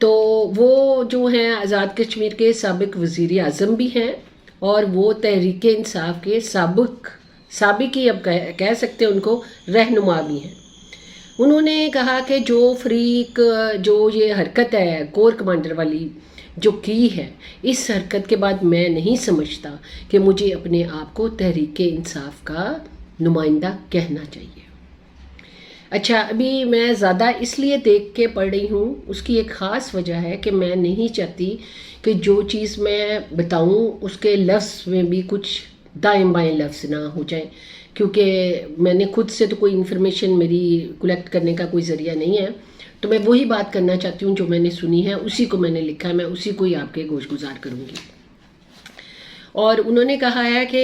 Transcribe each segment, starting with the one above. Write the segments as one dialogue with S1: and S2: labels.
S1: تو وہ جو ہیں آزاد کشمیر کے سابق وزیر اعظم بھی ہیں اور وہ تحریک انصاف کے سابق ہی اب کہہ سکتے ہیں ان کو رہنما بھی ہیں. انہوں نے کہا کہ جو فریق جو یہ حرکت ہے کور کمانڈر والی جو کی ہے، اس حرکت کے بعد میں نہیں سمجھتا کہ مجھے اپنے آپ کو تحریک انصاف کا نمائندہ کہنا چاہیے. اچھا، ابھی میں زیادہ اس لیے دیکھ کے پڑھ رہی ہوں، اس کی ایک خاص وجہ ہے کہ میں نہیں چاہتی کہ جو چیز میں بتاؤں اس کے لفظ میں بھی کچھ دائیں بائیں لفظ نہ ہو جائیں، کیونکہ میں نے خود سے تو کوئی انفارمیشن میری کلیکٹ کرنے کا کوئی ذریعہ نہیں ہے. تو میں وہی بات کرنا چاہتی ہوں جو میں نے سنی ہے، اسی کو میں نے لکھا ہے، میں اسی کو ہی آپ کے گوش گزار کروں گی. اور انہوں نے کہا ہے کہ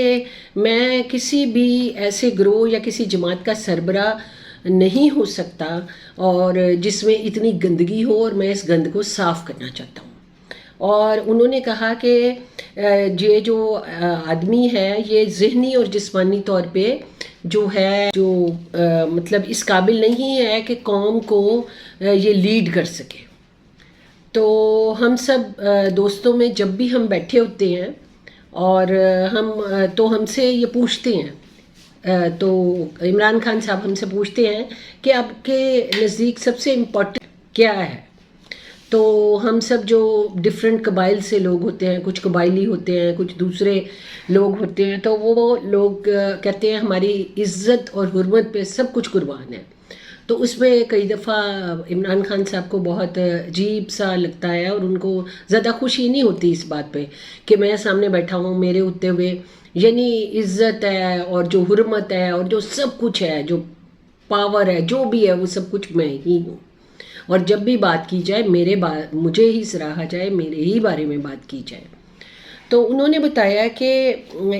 S1: میں کسی بھی ایسے گروہ یا کسی جماعت کا سربراہ نہیں ہو سکتا اور جس میں اتنی گندگی ہو، اور میں اس گند کو صاف کرنا چاہتا ہوں. اور انہوں نے کہا کہ یہ جو آدمی ہے یہ ذہنی اور جسمانی طور پہ جو ہے جو مطلب اس قابل نہیں ہے کہ قوم کو یہ لیڈ کر سکے. تو ہم سب دوستوں میں جب بھی ہم بیٹھے ہوتے ہیں اور ہم سے یہ پوچھتے ہیں، تو عمران خان صاحب ہم سے پوچھتے ہیں کہ آپ کے نزدیک سب سے امپورٹنٹ کیا ہے. تو ہم سب جو ڈفرینٹ قبائل سے لوگ ہوتے ہیں، کچھ قبائلی ہوتے ہیں، کچھ دوسرے لوگ ہوتے ہیں، تو وہ لوگ کہتے ہیں ہماری عزت اور حرمت پہ سب کچھ قربان ہے. تو اس میں کئی دفعہ عمران خان صاحب کو بہت عجیب سا لگتا ہے اور ان کو زیادہ خوشی نہیں ہوتی اس بات پہ کہ میں سامنے بیٹھا ہوں، میرے ہوتے ہوئے یعنی عزت ہے اور جو حرمت ہے اور جو سب کچھ ہے، جو پاور ہے، جو بھی ہے، وہ سب کچھ میں ہی ہوں. اور جب بھی بات کی جائے مجھے ہی سراہا جائے، میرے ہی بارے میں بات کی جائے. تو انہوں نے بتایا کہ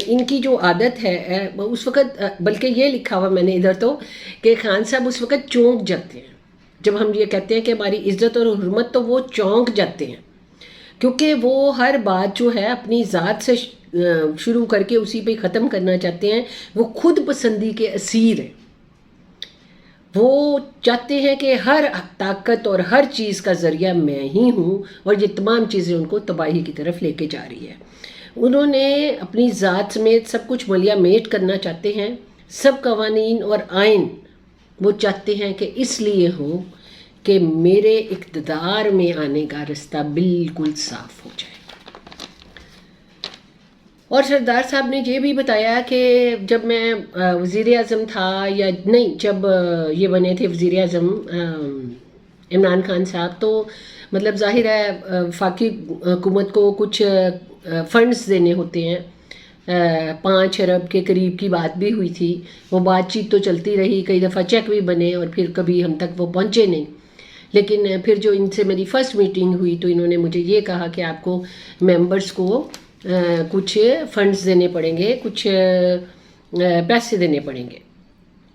S1: ان کی جو عادت ہے اس وقت، بلکہ یہ لکھا ہوا میں نے ادھر تو کہ خان صاحب اس وقت چونک جاتے ہیں جب ہم یہ کہتے ہیں کہ ہماری عزت اور حرمت، تو وہ چونک جاتے ہیں کیونکہ وہ ہر بات جو ہے اپنی ذات سے شروع کر کے اسی پہ ختم کرنا چاہتے ہیں. وہ خود پسندی کے اسیر ہیں. وہ چاہتے ہیں کہ ہر طاقت اور ہر چیز کا ذریعہ میں ہی ہوں اور یہ تمام چیزیں ان کو تباہی کی طرف لے کے جا رہی ہے. انہوں نے اپنی ذات سمیت سب کچھ ملیا میٹ کرنا چاہتے ہیں. سب قوانین اور آئین وہ چاہتے ہیں کہ اس لیے ہوں کہ میرے اقتدار میں آنے کا رستہ بالکل صاف ہو جائے. اور سردار صاحب نے یہ بھی بتایا کہ جب میں وزیر اعظم تھا یا نہیں، جب یہ بنے تھے وزیر اعظم عمران خان صاحب، تو مطلب ظاہر ہے وفاقی حکومت کو کچھ فنڈز دینے ہوتے ہیں. 5 ارب کے قریب کی بات بھی ہوئی تھی. وہ بات چیت تو چلتی رہی، کئی دفعہ چیک بھی بنے اور پھر کبھی ہم تک وہ پہنچے نہیں. لیکن پھر جو ان سے میری فرسٹ میٹنگ ہوئی تو انہوں نے مجھے یہ کہا کہ آپ کو ممبرز کو کچھ فنڈز دینے پڑیں گے، کچھ پیسے دینے پڑیں گے.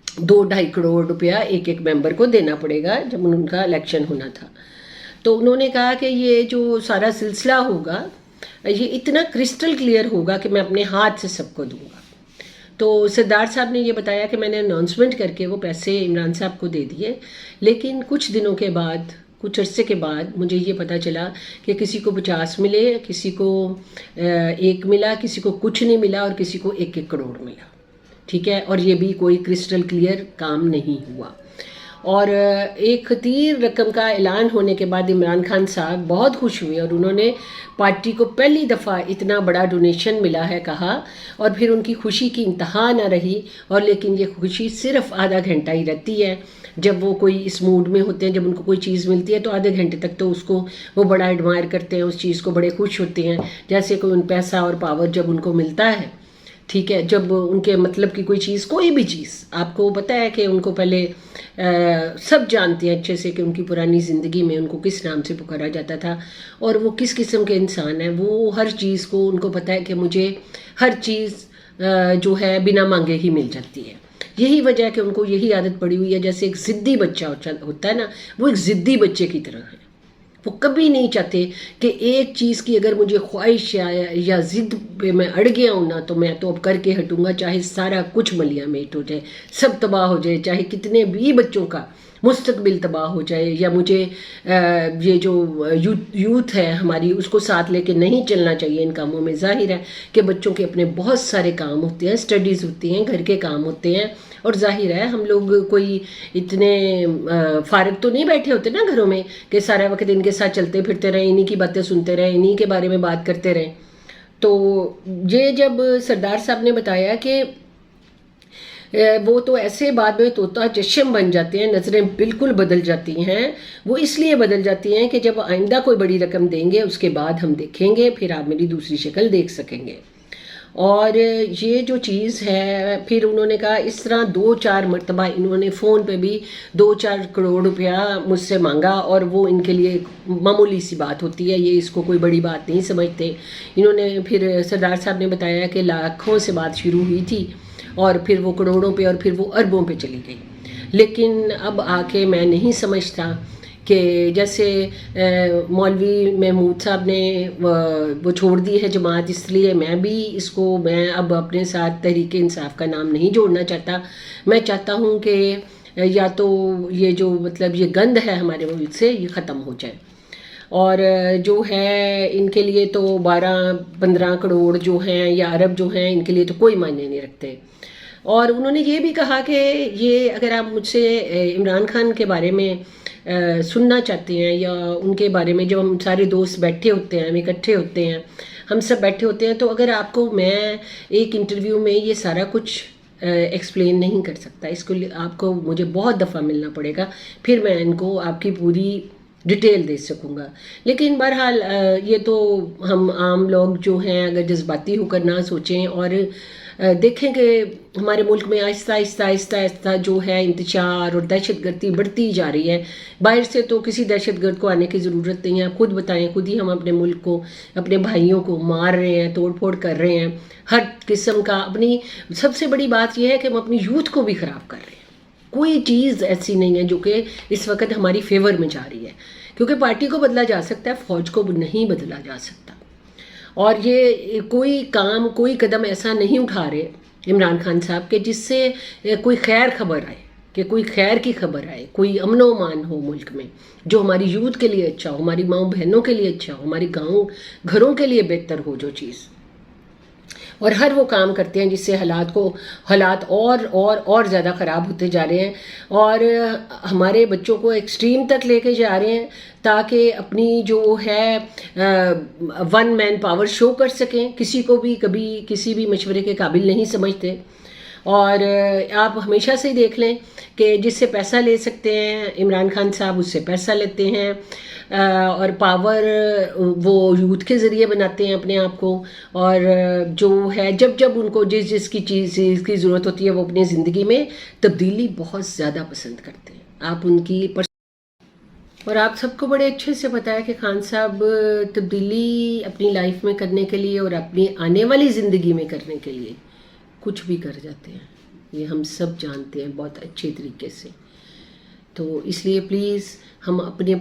S1: 2-2.5 کروڑ روپیہ ایک ممبر کو دینا پڑے گا جب ان کا الیکشن ہونا تھا. تو انہوں نے کہا کہ یہ جو سارا سلسلہ ہوگا یہ اتنا کرسٹل کلیئر ہوگا کہ میں اپنے ہاتھ سے سب کو دوں گا. تو سردار صاحب نے یہ بتایا کہ میں نے اناؤنسمنٹ کر کے وہ پیسے عمران صاحب کو دے دیے، لیکن کچھ دنوں کے بعد، کچھ عرصے کے بعد مجھے یہ پتہ چلا کہ کسی کو 50 ملے، کسی کو 1 ملا، کسی کو کچھ نہیں ملا اور کسی کو 1 کروڑ ملا. ٹھیک ہے، اور یہ بھی کوئی کرسٹل کلیئر کام نہیں ہوا. اور ایک خطیر رقم کا اعلان ہونے کے بعد عمران خان صاحب بہت خوش ہوئے اور انہوں نے پارٹی کو پہلی دفعہ اتنا بڑا ڈونیشن ملا ہے کہا. اور پھر ان کی خوشی کی انتہا نہ رہی. اور لیکن یہ خوشی صرف آدھا گھنٹہ ہی رہتی ہے. جب وہ کوئی اس موڈ میں ہوتے ہیں، جب ان کو کوئی چیز ملتی ہے تو آدھے گھنٹے تک تو اس کو وہ بڑا ایڈمائر کرتے ہیں، اس چیز کو بڑے خوش ہوتے ہیں. جیسے کوئی ان پیسہ اور پاور جب ان کو ملتا ہے، ٹھیک ہے، جب ان کے مطلب کی کوئی چیز، کوئی بھی چیز، آپ کو پتہ ہے کہ ان کو پہلے سب جانتے ہیں اچھے سے کہ ان کی پرانی زندگی میں ان کو کس نام سے پکارا جاتا تھا اور وہ کس قسم کے انسان ہیں. وہ ہر چیز کو ان کو پتہ ہے کہ مجھے ہر چیز جو ہے بنا مانگے ہی مل جاتی ہے. یہی وجہ ہے کہ ان کو یہی عادت پڑی ہوئی ہے. جیسے ایک ضدی بچہ ہوتا ہے نا، وہ ایک ضدی بچے کی طرح ہے. وہ کبھی نہیں چاہتے کہ ایک چیز کی اگر مجھے خواہش یا ضد پہ میں اڑ گیا ہوں نا، تو میں تو اب کر کے ہٹوں گا، چاہے سارا کچھ ملیا میٹ ہو جائے، سب تباہ ہو جائے، چاہے کتنے بھی بچوں کا مستقبل تباہ ہو جائے، یا مجھے یہ جو یوتھ ہے ہماری اس کو ساتھ لے کے نہیں چلنا چاہیے ان کاموں میں۔ ظاہر ہے کہ بچوں کے اپنے بہت سارے کام ہوتے ہیں، اسٹڈیز ہوتی ہیں، گھر کے کام ہوتے ہیں، اور ظاہر ہے ہم لوگ کوئی اتنے فارغ تو نہیں بیٹھے ہوتے نا گھروں میں کہ سارا وقت ان کے ساتھ چلتے پھرتے رہیں، انہی کی باتیں سنتے رہیں، انہی کے بارے میں بات کرتے رہیں۔ تو یہ جب سردار صاحب نے بتایا کہ وہ تو ایسے بعد میں طوطا چشم بن جاتے ہیں، نظریں بالکل بدل جاتی ہیں، وہ اس لیے بدل جاتی ہیں کہ جب آئندہ کوئی بڑی رقم دیں گے اس کے بعد ہم دیکھیں گے، پھر آپ میری دوسری شکل دیکھ سکیں گے۔ اور یہ جو چیز ہے، پھر انہوں نے کہا اس طرح 2-4 مرتبہ انہوں نے فون پہ بھی 2-4 کروڑ روپیہ مجھ سے مانگا، اور وہ ان کے لیے معمولی سی بات ہوتی ہے، یہ اس کو کوئی بڑی بات نہیں سمجھتے۔ انہوں نے پھر سردار صاحب نے بتایا کہ لاکھوں سے بات شروع ہوئی تھی، اور پھر وہ کروڑوں پہ اور پھر وہ اربوں پہ چلی گئی۔ لیکن اب آ کے میں نہیں سمجھتا کہ جیسے مولوی محمود صاحب نے وہ چھوڑ دی ہے جماعت، اس لیے میں بھی اس کو میں اب اپنے ساتھ تحریک انصاف کا نام نہیں جوڑنا چاہتا۔ میں چاہتا ہوں کہ یا تو یہ جو مطلب یہ گند ہے ہمارے ملک سے یہ ختم ہو جائے، اور جو ہے ان کے لیے تو 12-15 کروڑ جو ہیں یا ارب جو ہیں ان کے لیے تو کوئی معنی نہیں رکھتے۔ اور انہوں نے یہ بھی کہا کہ یہ اگر آپ مجھ سے عمران خان کے بارے میں سننا چاہتے ہیں، یا ان کے بارے میں جب ہم سارے دوست بیٹھے ہوتے ہیں، ہم اکٹھے ہوتے ہیں، ہم سب بیٹھے ہوتے ہیں، تو اگر آپ کو میں ایک انٹرویو میں یہ سارا کچھ ایکسپلین نہیں کر سکتا، اس کو آپ کو مجھے بہت دفعہ ملنا پڑے گا، پھر میں ان کو آپ کی پوری ڈیٹیل دے سکوں گا۔ لیکن بہرحال یہ تو ہم عام لوگ جو ہیں اگر جذباتی ہو کر نہ سوچیں اور دیکھیں کہ ہمارے ملک میں آہستہ آہستہ آہستہ آہستہ جو ہے انتشار اور دہشت گردی بڑھتی جا رہی ہے۔ باہر سے تو کسی دہشت گرد کو آنے کی ضرورت نہیں ہے، خود بتائیں، خود ہی ہم اپنے ملک کو، اپنے بھائیوں کو مار رہے ہیں، توڑ پھوڑ کر رہے ہیں، ہر قسم کا۔ اپنی سب سے بڑی بات یہ ہے کہ ہم اپنی یوتھ کو بھی خراب کر رہے ہیں۔ کوئی چیز ایسی نہیں ہے جو کہ اس وقت ہماری فیور میں جا رہی ہے، کیونکہ پارٹی کو بدلا جا سکتا ہے، فوج کو نہیں بدلا جا سکتا۔ اور یہ کوئی کام، کوئی قدم ایسا نہیں اٹھا رہے عمران خان صاحب کہ جس سے کوئی خیر خبر آئے، کہ کوئی خیر کی خبر آئے، کوئی امن و امان ہو ملک میں، جو ہماری یوتھ کے لیے اچھا ہو، ہماری ماؤں بہنوں کے لیے اچھا ہو، ہماری گاؤں گھروں کے لیے بہتر ہو جو چیز۔ اور ہر وہ کام کرتے ہیں جس سے حالات اور زیادہ خراب ہوتے جا رہے ہیں، اور ہمارے بچوں کو ایکسٹریم تک لے کے جا رہے ہیں تاکہ اپنی جو ہے ون مین پاور شو کر سکیں، کسی کو بھی کبھی کسی بھی مشورے کے قابل نہیں سمجھتے۔ اور آپ ہمیشہ سے دیکھ لیں کہ جس سے پیسہ لے سکتے ہیں عمران خان صاحب اس سے پیسہ لیتے ہیں، اور پاور وہ یوتھ کے ذریعے بناتے ہیں اپنے آپ کو، اور جو ہے جب ان کو جس کی چیز کی ضرورت ہوتی ہے وہ اپنی زندگی میں تبدیلی بہت زیادہ پسند کرتے ہیں۔ آپ ان کی اور آپ سب کو بڑے اچھے سے پتا ہے کہ خان صاحب تبدیلی اپنی لائف میں کرنے کے لیے اور اپنی آنے والی زندگی میں کرنے کے لیے کچھ بھی کر جاتے ہیں، یہ ہم سب جانتے ہیں بہت اچھے طریقے سے۔ تو اس لیے پلیز ہم اپنے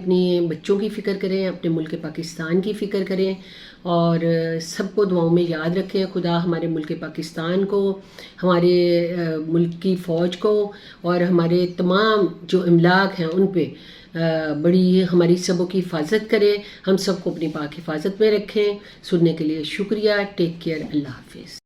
S1: بچوں کی فکر کریں، اپنے ملک پاکستان کی فکر کریں، اور سب کو دعاؤں میں یاد رکھیں۔ خدا ہمارے ملک پاکستان کو، ہمارے ملک کی فوج کو، اور ہمارے تمام جو املاک ہیں ان پہ بڑی ہماری سبوں کی حفاظت کرے، ہم سب کو اپنی پاک حفاظت میں رکھیں۔ سننے کے لیے شکریہ، ٹیک کیئر، اللہ حافظ۔